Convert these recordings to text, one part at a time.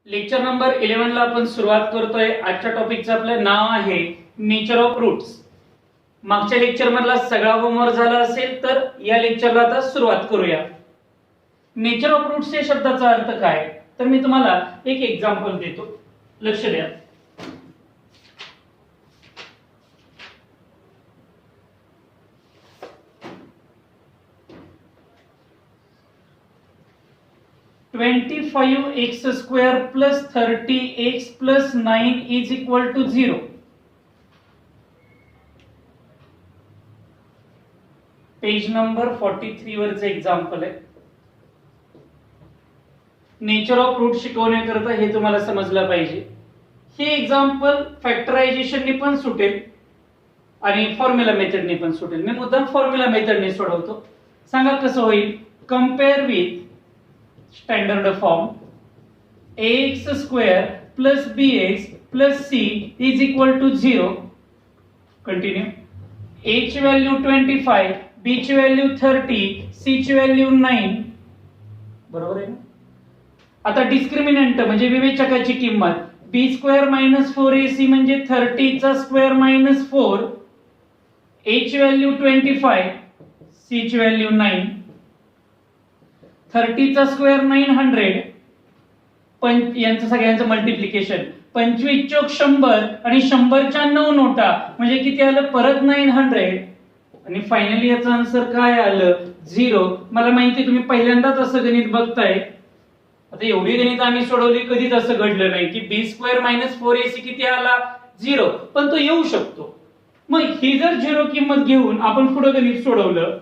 Lecture number 11 ला आपण सुरुवात करतोय. आजच्या टॉपिकचं आपलं नाव आहे नेचर ऑफ रूट्स. मागच्या लेक्चर मधला सगळा होमवर्क झाला असेल तर या लेक्चरला आता सुरुवात करूया. नेचर ऑफ रूट्स या शब्दाचा अर्थ काय, तर मी तुम्हाला एक एक्झाम्पल देतो, लक्ष द्या. (25x² + 30x + 9 = 0). पेज नंबर 43 वरचं एक्झाम्पल आहे. नेचर ऑफ रूट शिकवण्याकरता हे तुम्हाला समजलं पाहिजे. हे एक्झाम्पल फॅक्टरायझेशनने पण सुटेल आणि फॉर्म्युला मेथडने पण सुटेल. मी मुद्दाम फॉर्म्युला मेथडने सोडवतो. सांगा कसं होईल. Compare with standard form ax² + bx + c = 0. Continue. a ची व्हॅल्यू 25, b ची व्हॅल्यू 30, c ची व्हॅल्यू 9. बरोबर आहे ना. आता डिस्क्रिमिनंट म्हणजे विवेचकाची किंमत b² - 4ac म्हणजे 30² - 4. a ची व्हॅल्यू 25, c ची व्हॅल्यू 9. 30² 900. यांचं सगळ्यांचं मल्टिप्लिकेशन 25 चोक 100 आणि 100च्या 9 नोटा म्हणजे किती आलं परत 900. आणि फायनली याचं आन्सर काय आलं 0. मला माहिती तुम्ही पहिल्यांदाच असं गणित बघताय. आता एवढी गणित आम्ही सोडवली, कधीच असं घडलं नाही की b² - 4ac किती आला 0, पण तो येऊ शकतो. मग ही जर 0 किंमत घेऊन आपण पुढे गणित सोडवलं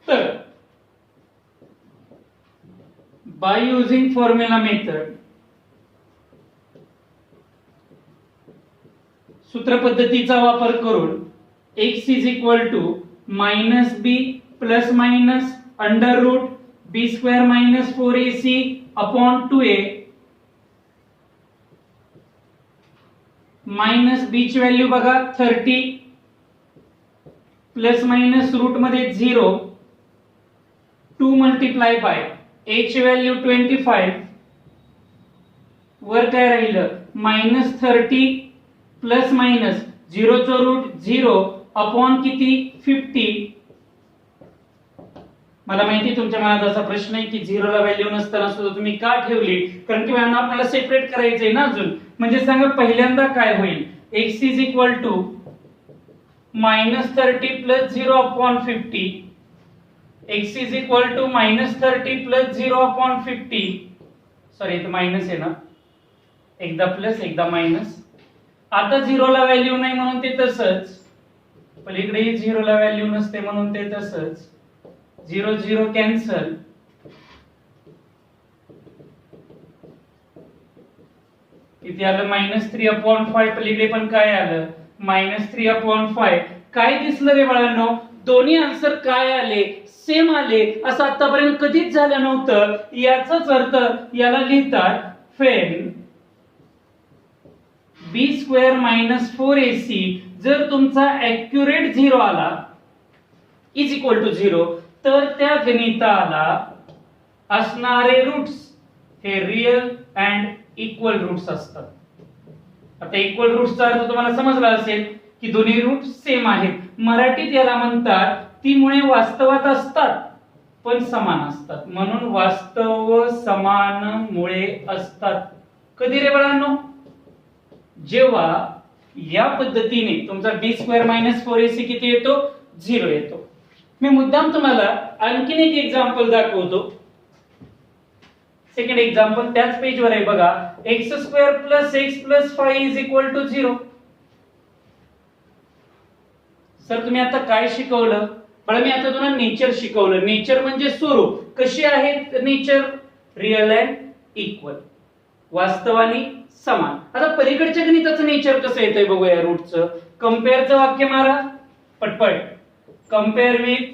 तर by using formula method, सूत्र पद्धतीचा वापर करून x = -b ± √b² - 4ac / 2a. Minus b ची व्हॅल्यू बघा 30 प्लस मायनस रूट मध्ये 0 2 मल्टिप्लाय बाय a ची व्हॅल्यू 25 वर काय राहिलं -30 प्लस मायनस 0 चं रूट 0 अपॉन किती 50. मला माहिती तुमच्या मनात असा प्रश्न आहे की 0 ला व्हॅल्यू नसताना सुद्धा तुम्ही का ठेवली, कारण की आपल्याला सेपरेट करायचंय ना अजून. म्हणजे सांगा पहिल्यांदा काय होईल. x = -30 + 0 upon 50. x = -30 + 0 upon 50. Sorry इथं मायनस आहे ना, एकदा प्लस एकदा मायनस. आता 0 ला व्हॅल्यू नाही म्हणून ते तसंच, पलीकडे 0 ला व्हॅल्यू नसते म्हणून ते तसंच. 0 0 कॅन्सल. इथे आलं -3/5. पलीकडे पण काय आलं -3/5. काय दिसलं रे बाळांनो, दोन्ही आन्सर काय आले सेम आले. असं आतापर्यंत कधीच झालं नव्हतं. याचाच अर्थ याला लिहितात फेन b² - 4ac जर तुमचा ऍक्युरेट 0 आला = 0 तर त्या गणिताला असणारे रूट्स हे रियल अँड इक्वल रूट्स असतात. आता इक्वल रूट्सचा अर्थ तुम्हाला समजला असेल की दोन्ही रूट सेम आहेत. मराठीत याला म्हणतात ती मुळे वास्तवात असतात पण समान असतात, म्हणून वास्तव समान मुळे असतात. कधी रे बाळांनो, जेव्हा या पद्धतीने तुमचा b² - 4ac किती येतो 0 येतो. मी मुद्दाम तुम्हाला आणखीन एक एक्झाम्पल दाखवतो. सेकंड एक्झाम्पल त्याच पेज वर आहे बघा. x² + x + 5 = 0. सर तुम्ही आता काय शिकवलं बळा, मी आता तुम्हाला नेचर शिकवलं. नेचर म्हणजे स्वरूप. कशी आहेत नेचर, रियल अँड इक्वल, वास्तवानी समान. आता पलीकडच्या गणिताचं नेचर कसं येतंय बघूया. रूटचं कंपेअरचं वाक्य मारा पटपट. Compare with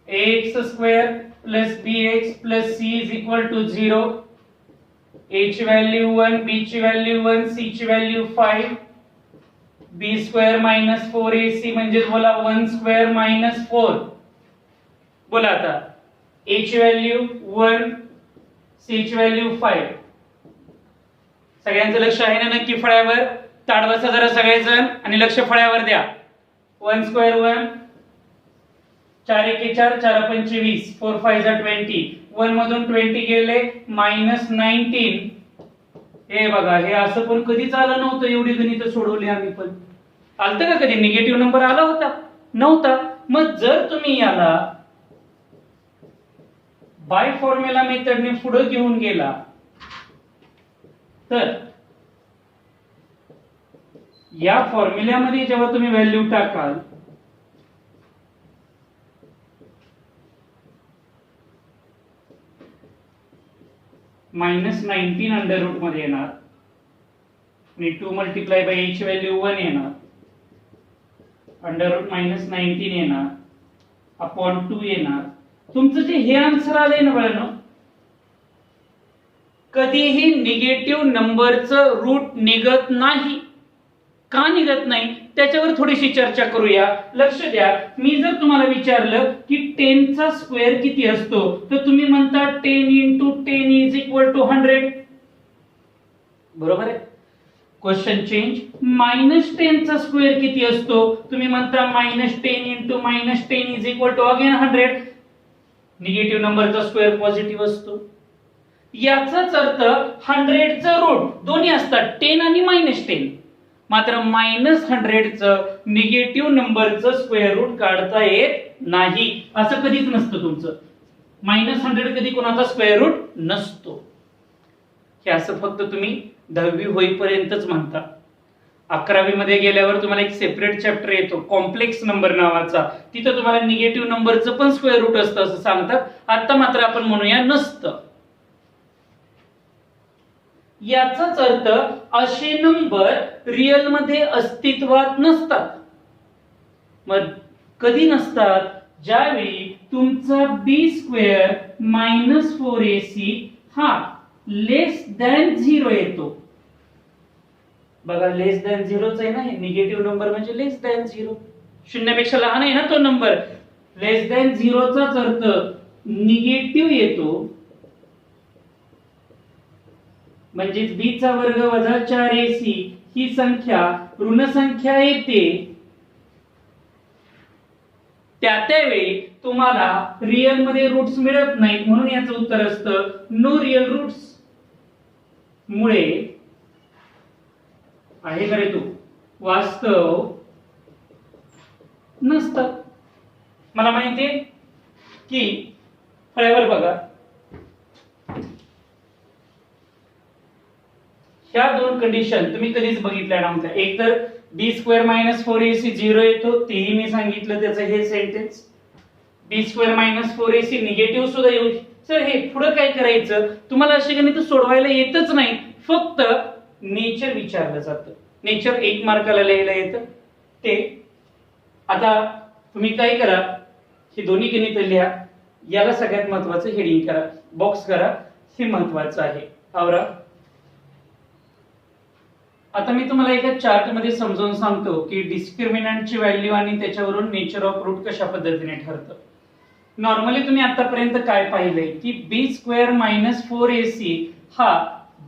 ax² + bx + c = 0. a ची व्हॅल्यू 1, b ची व्हॅल्यू 1, c ची व्हॅल्यू 5. b² - 4ac म्हणजे बोला 1² - 4. बोला आता A ची व्हॅल्यू 1, C ची व्हॅल्यू 5. सगळ्यांचं लक्ष आहे ना नक्की फळ्यावर? ताड बसा जरा सगळेजण आणि लक्ष फळ्यावर द्या. 1 स्क्वेअर 1, 4 एके 4, 4 पंचे 20, 4 5 जा 20. 1 मधून 20 गेले -19. हे बघा, हे असं पण कधीच आलं नव्हतं. एवढी गणितं सोडवली आम्ही पण. आलतं का कधी निगेटिव्ह नंबर आला होता? नव्हता. मग जर तुम्ही याला बाय फॉर्म्युला मेथडने पुढे घेऊन गेला तर या फॉर्म्युल्यामध्ये जेव्हा तुम्ही व्हॅल्यू टाकाल -19 अंडर रूट मध्ये येणार आणि 2 मल्टिप्लाय बाय a ची व्हॅल्यू 1 येणार. अंडर रूट -19 येणार अपॉन 2 येणार. तुमचं जे हे आन्सर आलंय ना बाळांनो, कधीही निगेटिव्ह नंबरचं रूट निघत नाही. का निघत नाही त्याच्यावर थोडीशी चर्चा करूया. लक्ष द्या, मी जर तुम्हाला विचारलं की 10 चा स्क्वेअर किती असतो तर तुम्ही म्हणता 10 × 10 इज इक्वल टू 100. बरोबर आहे? Question change. -10 चा स्क्वेअर किती असतो? तुम्ही म्हणता -10 × -10 is equal to again 100. Negative नंबरचा स्क्वेअर पॉझिटिव्ह असतो. याचाच अर्थ 100 चं रूट दोन्ही असतात, 10 आणि -10. मात्र -100 चं निगेटिव्ह नंबरचं स्क्वेअर रूट काढता येत नाही. असं कधीच नसतं तुमचं. -100 कधी कोणाचा स्क्वेअर रूट नसतो. हे असं फक्त तुम्ही 10वी होईपर्यंतच म्हणता. 11वी मध्ये गेल्यावर तुम्हाला एक सेपरेट चॅप्टर येतो कॉम्प्लेक्स नंबर नावाचा. तिथं तुम्हाला निगेटिव्ह नंबरचं पण स्क्वेअर रूट असतं असं सांगतात. आता मात्र आपण म्हणूया नसतं. याचाच अर्थ असे नंबर रिअल मध्ये अस्तित्वात नसतात. मग कधी नसतात? ज्यावेळी तुमचा b² - 4ac हा लेस दॅन 0 येतो. बघा, लेस दॅन 0च आहे ना हे. निगेटिव्ह नंबर म्हणजे लेस दॅन 0. शून्यापेक्षा लहान आहे ना तो नंबर. लेस दॅन 0चाच अर्थ निगेटिव्ह येतो. म्हणजे b चा वर्ग वजा 4ac ही संख्या ऋण संख्या येते. त्यावेळी तुम्हाला रिअल मध्ये रूट्स मिळत नाहीत. म्हणून याचं उत्तर असतं नो रिअल रूट्स. मुळे आहे का रे तू? वास्तव नसतात. मला माहितीये की फळ्यावर बघा, ह्या दोन कंडिशन तुम्ही कधीच बघितल्या नव्हत्या. एक तर b² - 4ac 0 येतो, तेही मी सांगितलं त्याचं हे सेंटेन्स. b² - 4ac निगेटिव्ह सुद्धा येऊ. सर हे पुढे काय करायचं? तुम्हाला अशी गणित सोडवायला येतच नाही, फक्त नेचर विचारलं जातं. नेचर 1 मार्काला लिहायला येतं ते. आता तुम्ही काय करा, ही दोन्ही गणित लिहा. याला सगळ्यात महत्वाचं हेडिंग करा, बॉक्स करा, हे महत्वाचं आहे. आवरा. आता मी तुम्हाला एका चार्ट मध्ये समजावून सांगतो की डिस्क्रिमिनंटची व्हॅल्यू आणि त्याच्यावरून नेचर ऑफ रूट कशा पद्धतीने ठरतं. नॉर्मली तुम्ही आतापर्यंत काय पाहिलंय की b² - 4ac हा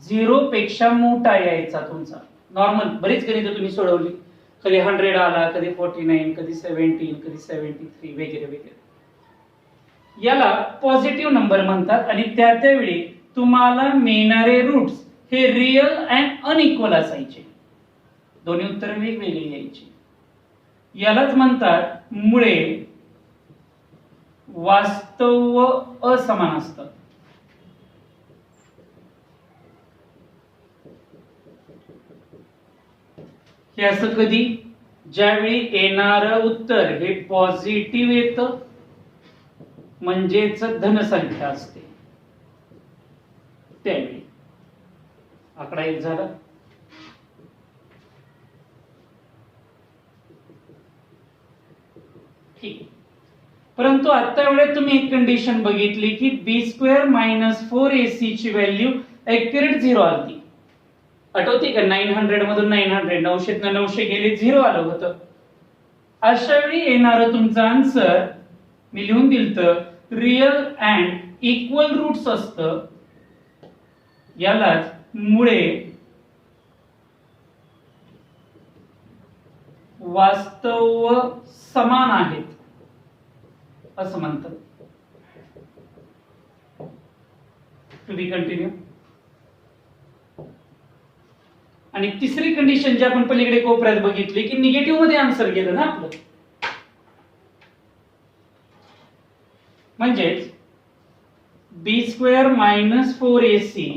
0 पेक्षा मोठा यायचा तुमचा. नॉर्मल बरीच गणितं तुम्ही सोडवली. कधी 100 आला, कधी 49, कधी 17, कधी 73 वगैरे वगैरे. याला पॉझिटिव्ह नंबर म्हणतात आणि त्यावेळी तुम्हाला मिळणारे रूट्स हे रिअल अँड अनइक्वल असायचे. दोन्ही उत्तर वेगवेगळी यायची. यालाच म्हणतात मुळे वास्तव व असमान असतात. हे असं कधी? ज्यावेळी येणारं उत्तर हे पॉझिटिव्ह येतं म्हणजेच धनसंख्या असते त्यावेळी. आकडा 1 झाला. ठीक. परंतु आता वेळेत तुम्ही एक कंडिशन बघितली की b² - 4ac ची व्हॅल्यू ऍक्युरेट 0 आली. आठवते का? 900 मधून 900, 900 900 गेले, 0 आलं होतं. अशा वेळी येणारं तुमचं आन्सर मी लिहून दिलतं रियल अँड इक्वल रूट्स असतं यालाच मुळे वास्तव समान आहेत असं म्हणतात. To be continue. आणि तिसरी कंडिशन जी आपण पलीकडे कोपऱ्यात बघितली की निगेटिव्ह मध्ये आन्सर गेलं ना आपलं, म्हणजेच बी स्क्वेअर मायनस 4ac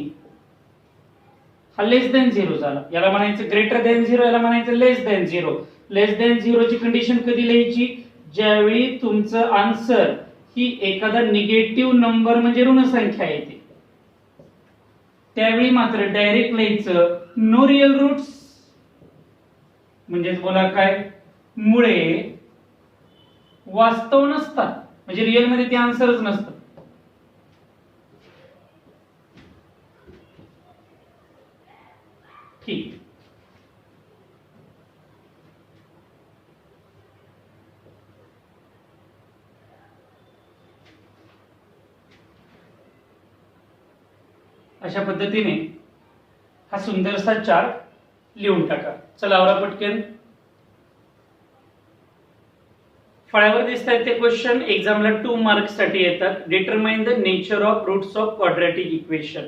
हा लेस देन 0 झाला. याला म्हणायचं ग्रेटर देन 0, याला म्हणायचं लेस देन 0. लेस देन 0 ची कंडिशन कधी लिहायची? ज्यावेळी तुमचं आन्सर ही एखादा निगेटिव्ह नंबर म्हणजे ऋण संख्या येते, त्यावेळी मात्र डायरेक्ट लिहायचं नो रियल रूट्स, म्हणजेच बोला काय, मुळे वास्तव नसतात, म्हणजे रिअल मध्ये ते आन्सरच नसतं. ठीक. अशा पद्धतीने हा सुंदरसा चार्ट लिहून टाका. चला आवरा पटकन. फळ्यावर दिसत आहेत ते क्वेश्चन एक्झामला 2 मार्क्स साठी येतात. Determine the nature of roots of quadratic equation.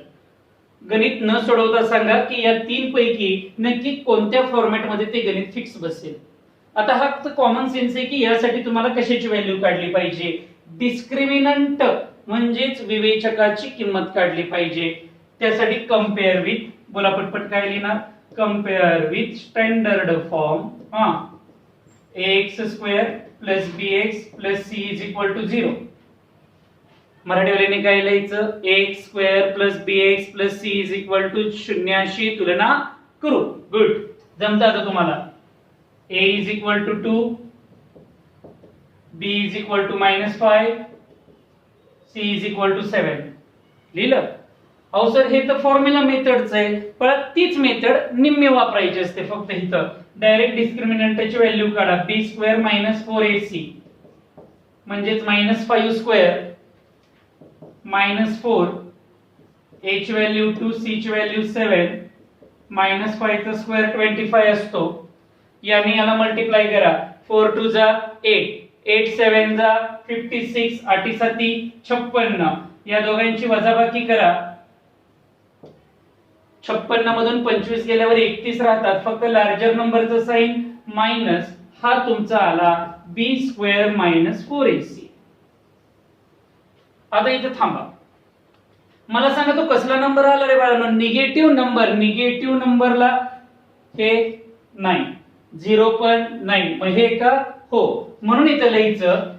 गणित न सोडवता सांगा की या 3 पैकी नक्की कोणत्या फॉर्मॅट मध्ये ते गणित फिक्स बसेल. आता हा कॉमन सेन्स आहे की यासाठी तुम्हाला कशाची व्हॅल्यू काढली पाहिजे? डिस्क्रिमिनंट म्हणजेच विवेचकाची किंमत काढली पाहिजे. त्यासाठी कंपेअर विथ, बोला पटपट काय लिहिणार? Compare with standard form ax square plus bx plus c is equal to 0. मराठीवाल्याने काय लिहायचं? ax square plus bx plus c is equal to 0शी तुलना करू. गुड, जमतं आता तुम्हाला. a is equal to 2, b is equal to -5, c is equal to 7. लिहिलं? अहो सर हे तर फॉर्म्युला मेथडच आहे, पण तीच मेथड निम्मे वापरायची असते. फक्त इथं डायरेक्ट डिस्क्रिमिनंटची व्हॅल्यू काढा. बी स्क्वेअर मायनस 4ac म्हणजेच -5 स्क्वेअर -4, a ची व्हॅल्यू 2, c ची व्हॅल्यू 7, -5 चा स्क्वेअर 25 असतो. याने याला मल्टिप्लाय करा. 4 2 जा 8, 8 7 जा 56, 8 7 56. या दोघांची वजाबाकी करा. 56 मधून 25 गेल्यावर 31 राहतात. फक्त लार्जर नंबरचा साइन मायनस, हा तुमचा आला b स्क्वेअर मायनस 4ac. आता इथे थांबा, मला सांगा तो कसला नंबर आला रे बाळांनो? Negative number. निगेटिव्ह नंबरला हे नाही, 0 पण नाही, मग हे का? हो. म्हणून इथे लिहायचं,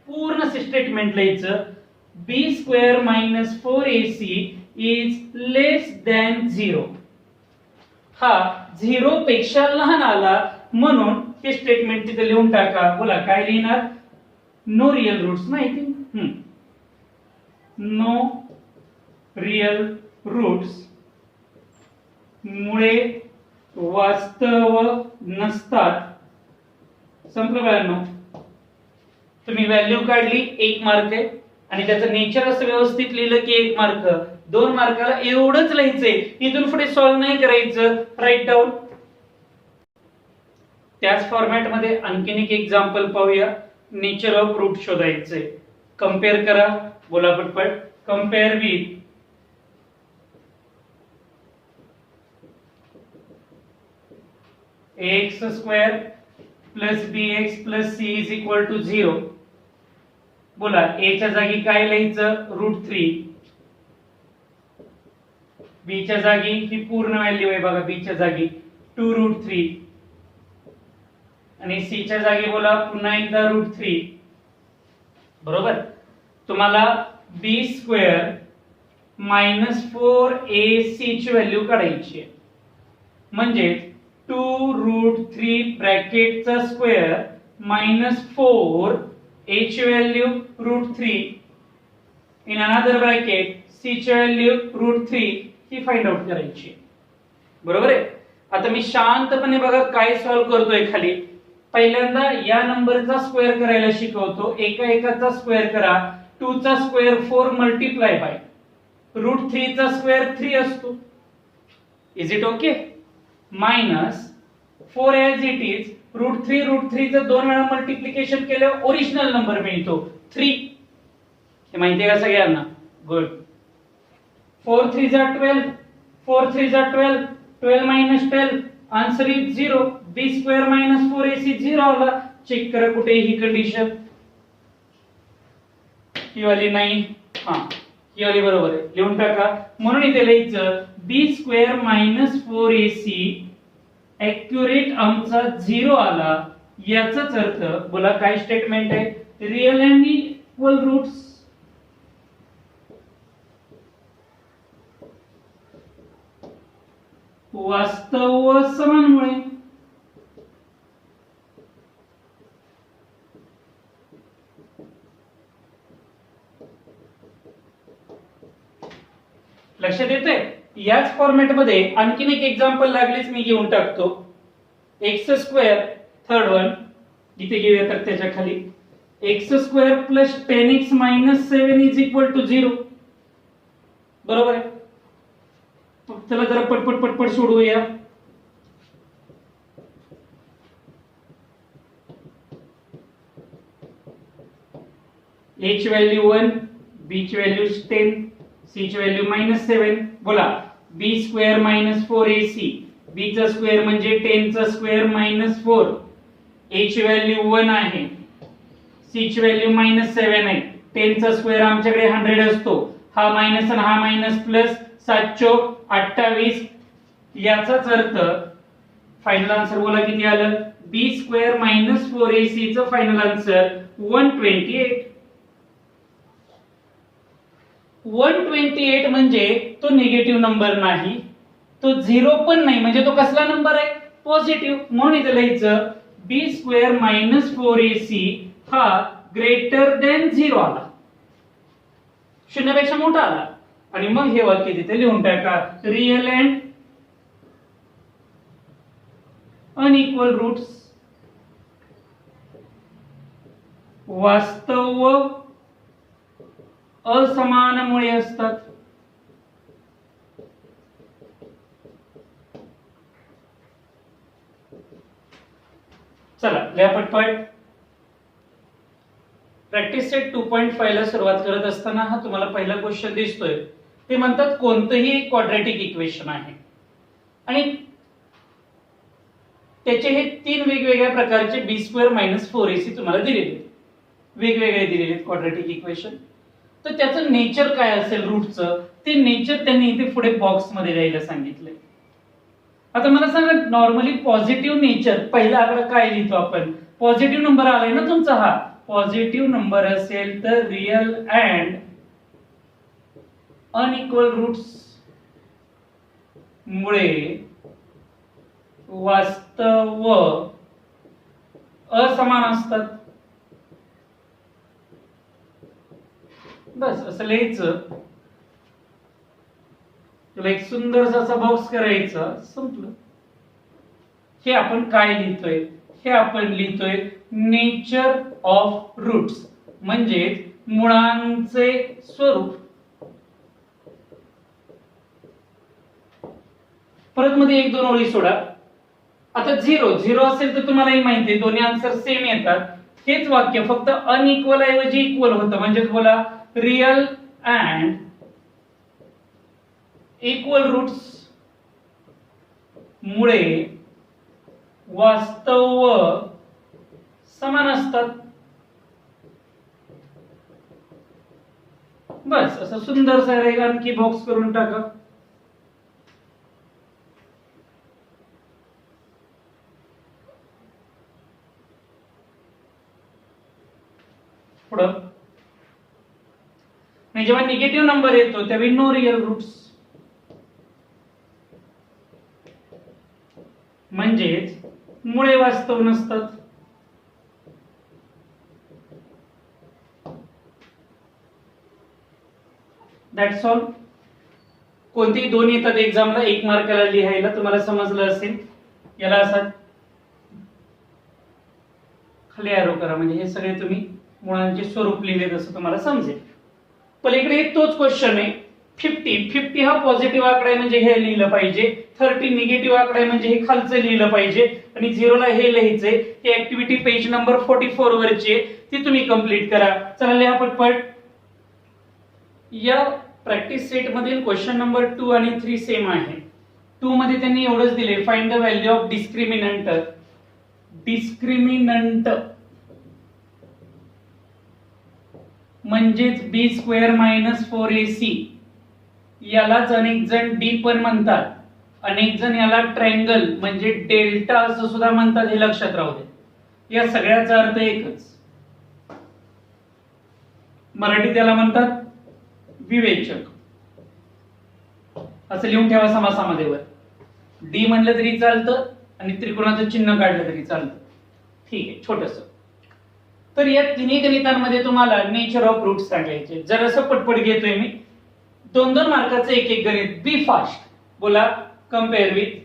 पूर्ण स्टेटमेंट लिहायचं, b square minus 4ac is less than 0. हा 0 पेक्षा लहान आला म्हणून हे स्टेटमेंट तिथे लिहून टाका. बोला काय लिहिणार? No real roots. नाही, नो रियल रूट्स मुळे वास्तव नसतात. संपलं बाळांनो. तुम्ही व्हॅल्यू काढली, 1 मार्क आहे, आणि त्याचं नेचर असं व्यवस्थित लिहिलं की 1 मार्क. 2 मार्काला एवढंच लिहायचंय, इथून पुढे सॉल्व्ह नाही करायचं. Right down. त्याच फॉर्मॅट मध्ये आणखीन एक एक्झाम्पल पाहूया. नेचर ऑफ रूट शोधायचंय. कंपेअर करा. बोला पटपट. Compare with ax square plus bx plus c is equal to 0. बोला a च्या जागी काय लिहायचं? √3. b च्या जागी ही पूर्ण व्हॅल्यू आहे बघा, b च्या जागी 2√3, आणि c च्या जागी बोला पुन्हा एकदा √3. बरोबर. तुम्हाला b स्क्वेअर मायनस 4ac ची व्हॅल्यू काढायची आहे. म्हणजे 2√3 ब्रॅकेटचा स्क्वेअर मायनस 4, a ची value √3 in another bracket, c ची व्हॅल्यू √3 ही फाइंड आउट करायची. बरोबर आहे. आता मी शांतपणे बघा काय सॉल्व्ह करतोय. खाली पहिल्यांदा या नंबरचा स्क्वेअर करायला शिकवतो. एका एकाचा स्क्वेअर करा. 2 चा स्क्वेअर 4 मल्टिप्लाय बाय रूट 3 चा स्क्वेअर 3 असतो. Is it okay? Minus 4 as it is root 3 चं 2 वेळा मल्टिप्लिकेशन केल्यावर ओरिजिनल नंबर मिळतो 3. हे माहिती आहे का सगळ्यांना? गुड. 4 3 जा 12, 4 3 जा 12, 12 minus 12, answer is 0. b square minus 4ac 0 आला. चेक करा कुठे ही कंडिशन. ही वाली नाही, हा ही वाली बरोबर आहे, लिहून टाका. म्हणून इथे लिहायचं b square minus 4ac accurate आमचा 0 आला. याचाच अर्थ बोला काय स्टेटमेंट आहे? रियल अँड इक्वल रूट्स वास्तव व समानमुळे लक्षात येतंय? याच फॉर्मॅट मध्ये आणखीन एक एक्झाम्पल लागलीच मी घेऊन टाकतो. एक्स स्क्वेअर थर्ड वन इथे घेऊया. तर त्याच्या खाली x square plus 10x minus 7 is equal to 0. बरोबर आहे? चला जरा पटपट पटपट सोडवूया. a ची व्हॅल्यू 1, b ची व्हॅल्यू 10, c ची व्हॅल्यू मायनस 7. बोला b square minus 4ac, b चा स्क्वेअर म्हणजे 10 चा स्क्वेअर मायनस 4, a ची व्हॅल्यू 1 आहे, c ची व्हॅल्यू मायनस 7 आहे. 10 चा स्क्वेअर आमच्याकडे 100 असतो. हा मायनस आणि हा मायनस प्लस 7 चोक 28. याचाच अर्थ फायनल आन्सर बोला किती आलं? b स्क्वेअर मायनस 4ac चं फायनल आन्सर 128. 128 म्हणजे तो निगेटिव्ह नंबर नाही, तो 0 पण नाही, म्हणजे तो कसला नंबर आहे? पॉझिटिव्ह. म्हणून इथे लिहायचं b स्क्वेअर मायनस 4ac हा ग्रेटर दॅन 0 आला, शून्यापेक्षा मोठा आला. आणि मग हे वाक्य तिथे लिहून टाका. रियल अँड अनइक्वल रूट्स वास्तव व असमानमुळे असतात. चला लिहा पटपट. प्रॅक्टिस सेट 2.5 ला सुरुवात करत असताना हा तुम्हाला पहिला क्वेश्चन दिसतोय. ते म्हणतात कोणतंही एक क्वाड्रॅटिक इक्वेशन आहे आणि त्याचे हे 3 वेगवेगळ्या प्रकारचे b स्क्वेअर मायनस 4ac तुम्हाला दिलेले, वेगवेगळे दिलेले क्वाड्रॅटिक इक्वेशन. तर त्याचं नेचर काय असेल रूटचं, ते नेचर त्यांनी इथे पुढे बॉक्स मध्ये द्यायला सांगितलंय. आता मला सांगा नॉर्मली पॉझिटिव्ह नेचर पहिला आकडा काय लिहितो आपण? पॉझिटिव्ह नंबर आलाय ना तुमचा, हा पॉझिटिव्ह नंबर असेल तर रियल अँड अनइक्वल रूट्स मुळे वास्तव व असमान असतात. बस असं लिहायचं. तुला एक सुंदरसा असा बॉक्स करायचा, संपलं. हे आपण काय लिहितोय? हे आपण लिहितोय नेचर ऑफ रूट्स, म्हणजे मुळांचे स्वरूप. परत मध्ये 1-2 ओळी सोडा. आता 0 असेल तर तुम्हालाही माहिती आहे दोन्ही आन्सर सेम येतात. हेच वाक्य फक्त अनइक्वल ऐवजी इक्वल होतं, म्हणजे बोला रियल अँड इक्वल रूट्स मुळे वास्तव व समान असतात. बस असं सुंदरसा एक आणखी बॉक्स करून टाका. पुढं नाही, जेव्हा निगेटिव्ह नंबर येतो त्यावेळी नो रियल रूट्स, म्हणजेच मुळे वास्तव नसतात. That's all. कोणतेही दोन येतात एक्झामला, 1 मार्काला लिहायला. तुम्हाला समजलं असेल. याला असा खाली एरो करा, म्हणजे हे सगळे तुम्ही मुळांचे स्वरूप लिहिले तसं तुम्हाला समजेल. पलीकडे तोच क्वेश्चन आहे. 50 हा पॉझिटिव्ह आकडा आहे म्हणजे हे लिहिलं पाहिजे. 30 निगेटिव्ह आकडा आहे म्हणजे हे खालचं लिहिलं पाहिजे आणि 0 ला हे लिहायचंय. ही ऍक्टिव्हिटी पेज नंबर 44 वरची आहे, ती तुम्ही कंप्लीट करा. चला लिहा पटपट. या प्रॅक्टिस सेट मधील क्वेश्चन नंबर 2 आणि 3 सेम आहे. 2 मध्ये त्यांनी एवढंच दिले, find the value of discriminant. Discriminant म्हणजेच बी स्क्वेअर मायनस 4ac. यालाच अनेक जण डी पण म्हणतात, अनेक जण याला ट्रायंगल म्हणजे डेल्टा असं सुद्धा म्हणतात, हे लक्षात राहू दे. या सगळ्याचा अर्थ एकच. मराठीत त्याला म्हणतात विवेचक. असं लिहून ठेवा समासामध्ये वर. डी म्हणलं तरी चालतं आणि त्रिकोणाचं चिन्ह काढलं तरी चालतं. ठीक आहे, छोटस. तर या तिन्ही गणितांमध्ये तुम्हाला नेचर ऑफ रूट्स सांगायचे. जरासं पटपट घेतोय मी. 2-2 मार्काचं एक एक गणित. Be fast. बोला. Compare with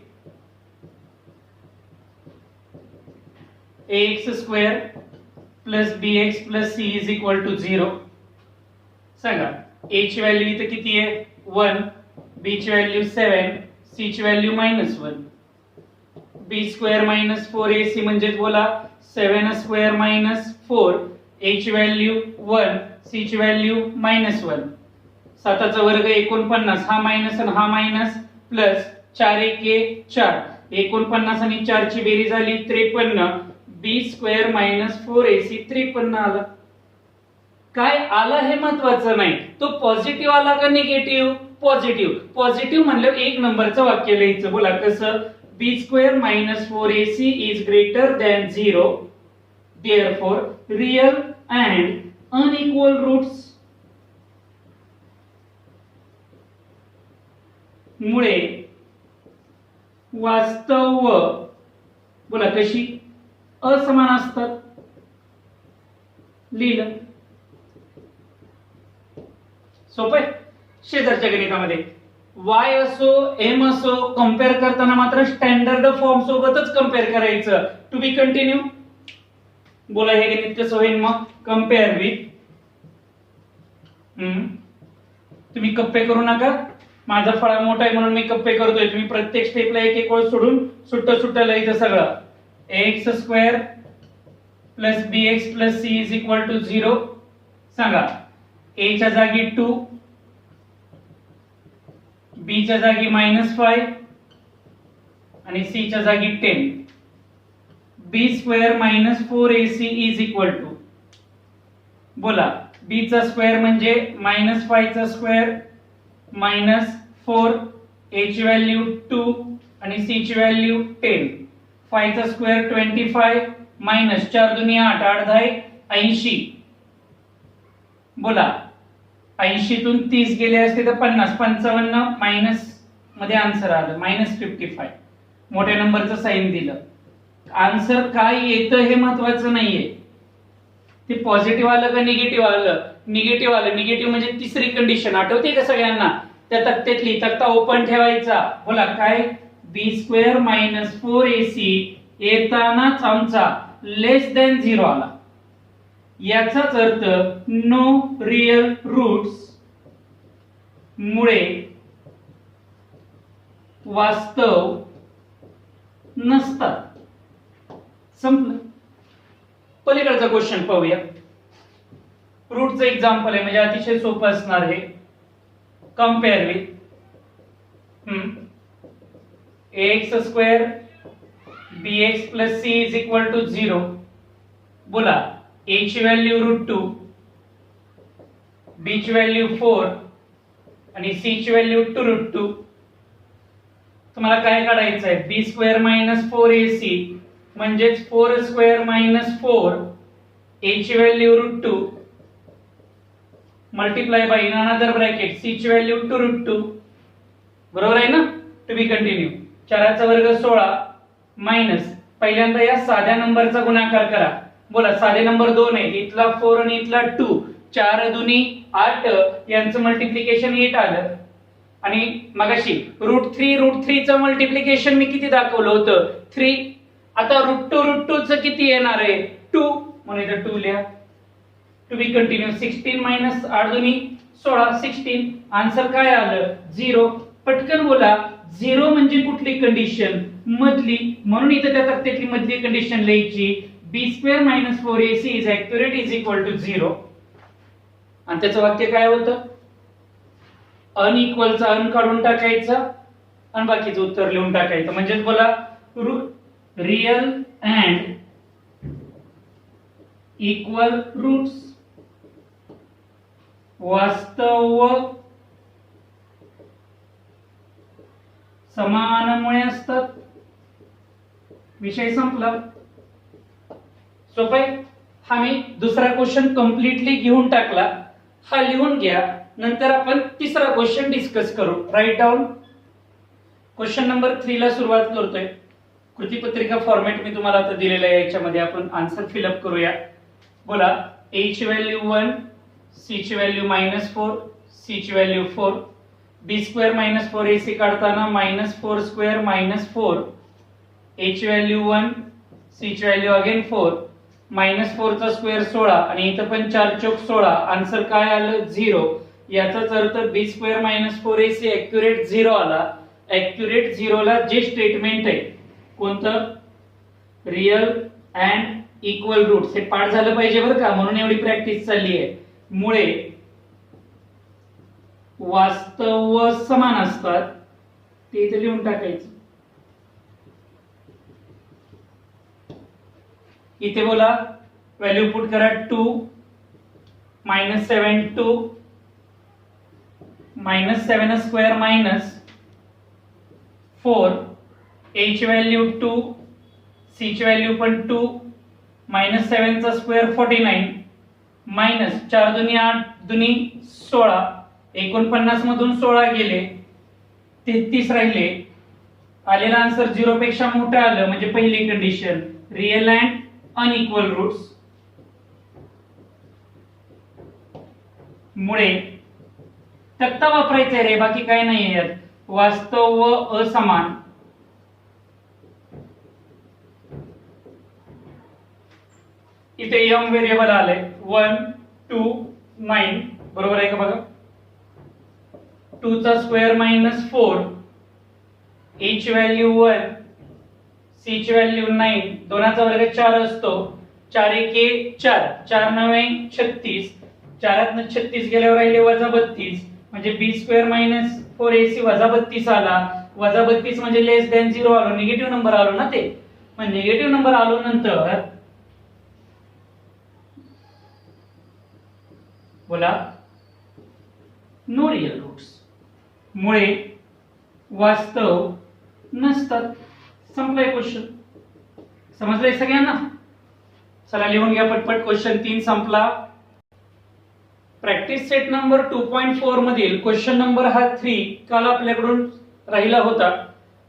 ax² plus bx plus c is equal to 0. सांगा a ची व्हॅल्यू इथे किती आहे? 1, b ची व्हॅल्यू 7, c ची व्हॅल्यू -1. b² मायनस 4ac म्हणजेच बोला 7² मायनस 4, a ची व्हॅल्यू 1, c ची व्हॅल्यू -1. 7चा वर्ग 49, हा मायनस आणि हा मायनस, प्लस 4 1 4, 49 आणि 4 ची बेरीज झाली 53. b² मायनस 4ac 53 आला. काय आला हे महत्वाचं नाही, तो पॉझिटिव्ह आला का निगेटिव्ह? पॉझिटिव्ह. पॉझिटिव्ह म्हणलं एक नंबरचं वाक्य लिहायचं. बोला कसं? b² minus 4ac is greater than 0, therefore real and unequal roots मुळे वास्तव बोला कशी असमान असतात. लिहिलं. सोपं आहे. शेजारच्या गणितामध्ये y असो m असो कंपेअर करताना मात्र स्टँडर्ड फॉर्म सोबतच कंपेअर करायचं. To be continue. बोला हे गणित कसं होईल मग? Compare with. तुम्ही कप्पे करू नका. माझा फळा मोठा आहे म्हणून मी कप्पे करतोय. तुम्ही प्रत्येक स्टेपला एक एक ओळ सोडून सुट्ट लिहायचं सगळं. ax² plus bx plus c is equal to 0. सांगा a च्या जागी 2, b च्या जागी -5 आणि c च्या जागी 10. b² minus 4ac is equal to बोला b चा स्क्वेअर म्हणजे -5 चा स्क्वेअर -4, a ची व्हॅल्यू 2 आणि c ची व्हॅल्यू 10. 5 चा स्क्वेअर 25 मायनस 4 दुनी 8, 8 10 80. बोला 80 तून 30 गेले असते तर 50, 55 मायनस मध्ये आन्सर आलं -55. मोठ्या नंबरचं साइन दिलं. आन्सर काय येतं हे महत्वाचं नाहीये. ते पॉझिटिव्ह आलं का निगेटिव्ह आलं? निगेटिव्ह आलं. निगेटिव्ह म्हणजे तिसरी कंडिशन आठवते का सगळ्यांना? त्या तक्त्यातली. तक्ता ओपन ठेवायचा. बोला काय? b² मायनस 4ac येतानाच आमचा लेस दॅन 0 आला. याचाच अर्थ नो रियल रूट्स मुळे वास्तव नसतात. संपलं. पलीकडचा क्वेश्चन पाहूया. रूटचं एक्झाम्पल आहे म्हणजे अतिशय सोपं असणार हे. Compare with ax² bx plus c is equal to 0. बोला a ची व्हॅल्यू √2, b ची व्हॅल्यू 4 आणि c ची व्हॅल्यू 2√2. तुम्हाला काय काढायचं आहे? b² मायनस 4ac म्हणजेच 4² मायनस 4, a ची value √2 multiply bye in another bracket c ची व्हॅल्यू 2√2. बरोबर आहे ना? To be continue. 4 चा वर्ग 16 मायनस पहिल्यांदा या साध्या नंबरचा गुणाकार करा. बोला साधे नंबर 2 आहे. इथला 4 आणि इथला 2. 4 दुनी 8 यांचं मल्टिप्लिकेशन 8 आलं. आणि मगाशी √3 चं मल्टिप्लिकेशन मी किती दाखवलं होतं? 3. आता √2 चं किती येणार आहे? 2. म्हणून इथे 2 लिहा. टू बी कंटिन्यू 16 मायनस 8 दुनी 16 16 आन्सर काय आलं 0. पटकन बोला 0 म्हणजे कुठली कंडिशन मधली म्हणून इथे त्या तक्त्यातली मधली कंडिशन लिहायची b² - 4ac is accurate is equal to 0 आणि त्याचं वाक्य काय होतं अनइक्वलचा अन काढून टाकायचा आणि बाकीचं उत्तर लिहून टाकायचं म्हणजे बोला रियल अँड इक्वल रूट्स वास्तव व समान मुळे असतात. विषय संपला. सोपं आहे. हा मी दुसरा क्वेश्चन कम्प्लिटली घेऊन टाकला. हा लिहून घ्या. नंतर आपण तिसरा क्वेश्चन डिस्कस करू. Right down. क्वेश्चन नंबर 3 ला सुरुवात करतोय. कृतीपत्रिका फॉर्मॅट मी तुम्हाला आता दिलेला आहे. याच्यामध्ये आपण आन्सर फिलअप करूया. बोला a ची व्हॅल्यू 1, c ची व्हॅल्यू -4, c ची व्हॅल्यू 4, b² - 4ac काढताना -4² - 4, a ची व्हॅल्यू 1, c ची व्हॅल्यू अगेन 4, -4 चा स्क्वेअर 16 आणि इथं पण 4 चौक 16. आन्सर काय आलं 0. याचाच अर्थ b² - 4ac ॲक्युरेट 0 आला. ॲक्युरेट 0 ला जे स्टेटमेंट आहे कोणतं रियल अँड इक्वल रूट्स हे पाठ झालं पाहिजे बरं का म्हणून एवढी प्रॅक्टिस चालली आहे. मुळे वास्तव व समान असतात ते इथे लिहून टाकायचं. इथे बोला व्हॅल्यू पुट करा 2 -7 2 -7² - 4 a ची व्हॅल्यू 2 c ची व्हॅल्यू पण 2 -7 चा स्क्वेअर 49 -4 दुनी 8 दुनी 16 49 मधून 16 गेले 33 राहिले. आलेला आन्सर 0 पेक्षा मोठं आलं म्हणजे पहिली condition real and unequal roots मुळे तक्ता वापरायचा आहे रे बाकी काय नाही यात. वास्तव व असमान इथे m व्हेरिएबल आले 1 2 9 बरोबर आहे का बघा. 2 चा स्क्वेअर -4 a ची व्हॅल्यू 1 c ची व्हॅल्यू 9 दोनाचा वर्ग 4 असतो 4 1 4 4 9 36 4 36 गेल्यावर राहिले -32 म्हणजे b² - 4ac -32 आला. -32 म्हणजे लेस दॅन 0 आलो निगेटिव्ह नंबर आलो ना ते. मग निगेटिव्ह नंबर आलो नंतर बोला नो रियल रूट्स मुळे वास्तव नसतात. संपलाय क्वेश्चन. समजलंय सगळ्यांना. चला लिहून घ्या पटपट. क्वेश्चन 3 संपला. प्रॅक्टिस सेट नंबर 2.4 मधील क्वेश्चन नंबर हा 3 काल आपल्याकडून राहिला होता.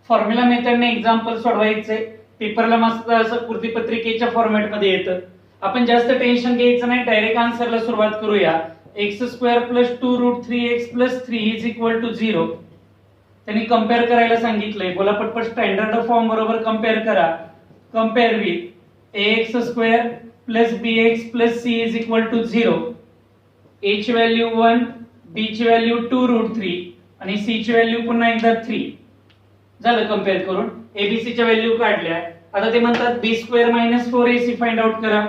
फॉर्म्युला मेथडने एक्झाम्पल सोडवायचे. पेपरला मस्त असं कृतीपत्रिकेच्या फॉर्मॅट मध्ये येतं. आपण जास्त टेन्शन घ्यायचं नाही. डायरेक्ट आन्सरला सुरुवात करूया. x² + 2√3x + 3 is equal to 0. त्यांनी कंपेअर करायला सांगितलंय. बोला पटपट स्टँडर्ड फॉर्म बरोबर कंपेअर करा. Compare with ax² + bx + c is equal to 0. a ची व्हॅल्यू 1 b ची व्हॅल्यू 2√3 आणि c ची व्हॅल्यू पुन्हा एकदा 3. झालं कंपेअर करून. abc च्या व्हॅल्यू काढल्या. आता ते म्हणतात b² - 4ac फाइंड आउट करा.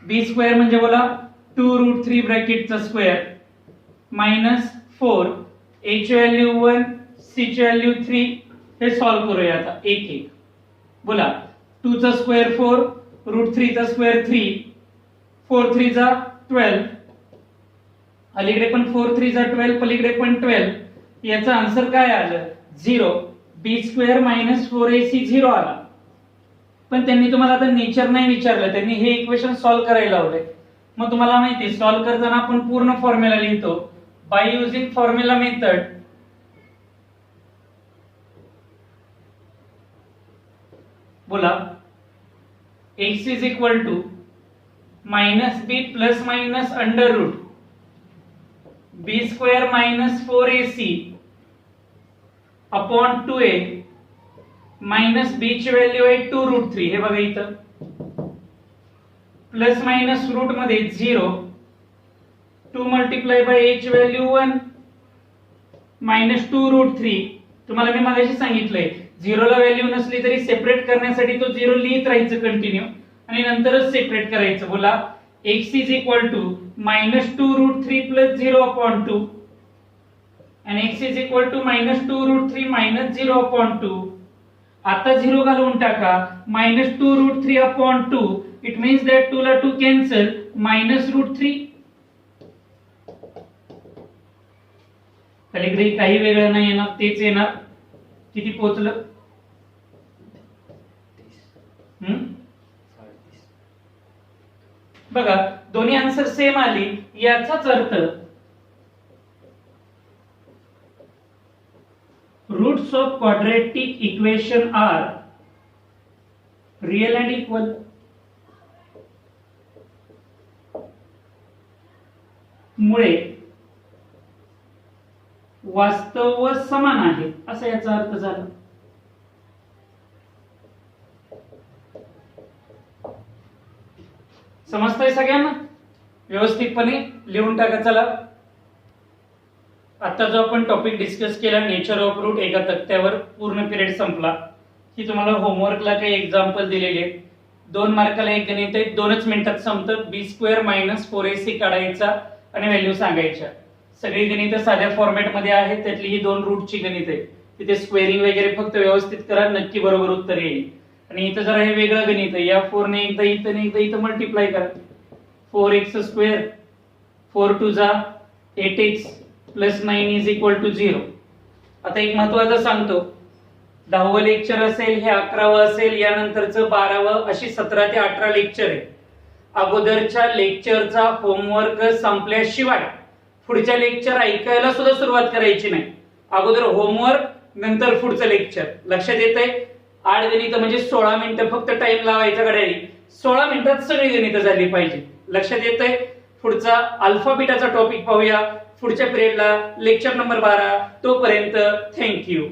b² म्हणजे बोला 2√3 ब्रॅकेटचा स्क्वेअर -4 a ची व्हॅल्यू 1 c ची व्हॅल्यू 3 हे सॉल्व्ह करूया आता एक एक. बोला 2 चा स्क्वेअर 4 √3 चा स्क्वेअर 3 4 3 जा 12 अलीकडे पण 4 3 जा 12 पलीकडे पण 12. याचा आन्सर काय आलं 0. b² - 4ac 0 आला. पण त्यांनी तुम्हाला आता नेचर नाही विचारलं. त्यांनी हे इक्वेशन सॉल्व्ह करायला लावलंय. मग तुम्हाला माहिती सॉल्व्ह करताना आपण पूर्ण फॉर्म्युला लिहितो बाय युजिंग फॉर्म्युला मेथड. बोला x is equal to -b ± under root b² - 4ac upon 2a minus b ची व्हॅल्यू आहे 2√3 हे बघा इथं प्लस मायनस रूट मध्ये 0 2 multiply by h value 1 minus 2 root 3. तुम्हाला मी मागाशी सांगितलंय 0 ला व्हॅल्यू नसली तरी सेपरेट करण्यासाठी तो 0 लिहित राहायचं कंटिन्यू आणि नंतरच सेपरेट करायचं. बोला x is equal to minus 2 root 3 plus 0 upon 2 आणि x is equal to minus 2 root 3 minus 0 upon 2. आता 0 घालून टाका minus 2 root 3 upon 2. It means that 2 ला 2 कॅन्सल मायनस रूट 3. पलीकडे काही वेगळं नाही येणार तेच येणार. किती पोहोचलं? बघा दोन्ही आन्सर सेम आली. याचाच अर्थ roots of quadratic equation are real and equal. मुळे वास्तव व समान आहेत असा याचा अर्थ झाला. समजतंय सगळ्यांना? व्यवस्थितपणे लिहून टाका. चला आता जो आपण टॉपिक डिस्कस केला नेचर ऑफ रूट एका तक्त्यावर पूर्ण पिरियड संपला. की तुम्हाला होमवर्कला काही एक्झाम्पल दिलेले आहेत. 2 मार्काला एक गणित आहे 2च मिनिटात संपतं. b² - 4ac काढायचा आणि व्हॅल्यू सांगायच्या. सगळी गणितं साध्या फॉर्मॅट मध्ये आहेत. त्यातली ही 2 रूटची गणित आहे. तिथे स्क्वेअरिंग वगैरे फक्त व्यवस्थित करा नक्की बरोबर उत्तर येईल. आणि इथं जरा हे वेगळं गणित आहे. या 4 ने एकदा इथं ने एकदा इथं मल्टिप्लाय करा. 4x² 4 2 जा 8x plus 9 is equal to 0. आता एक महत्वाचं सांगतो. 10वं लेक्चर असेल हे 11वं असेल यानंतरचं 12वं अशी 17 ते 18 लेक्चर आहे. अगोदरच्या लेक्चरचा होमवर्क संपल्याशिवाय पुढच्या लेक्चर ऐकायला सुद्धा सुरुवात करायची नाही. अगोदर होमवर्क नंतर पुढचं लेक्चर. लक्षात येतंय? 8 गणितं म्हणजे 16 मिनिटं फक्त टाइम लावायचा घड्याळी. 16 मिनिटात सगळी गणितं झाली पाहिजे. लक्षात येतंय? पुढचा अल्फाबेटाचा टॉपिक पाहूया पुढच्या पिरियडला लेक्चर नंबर 12. तोपर्यंत थँक्यू.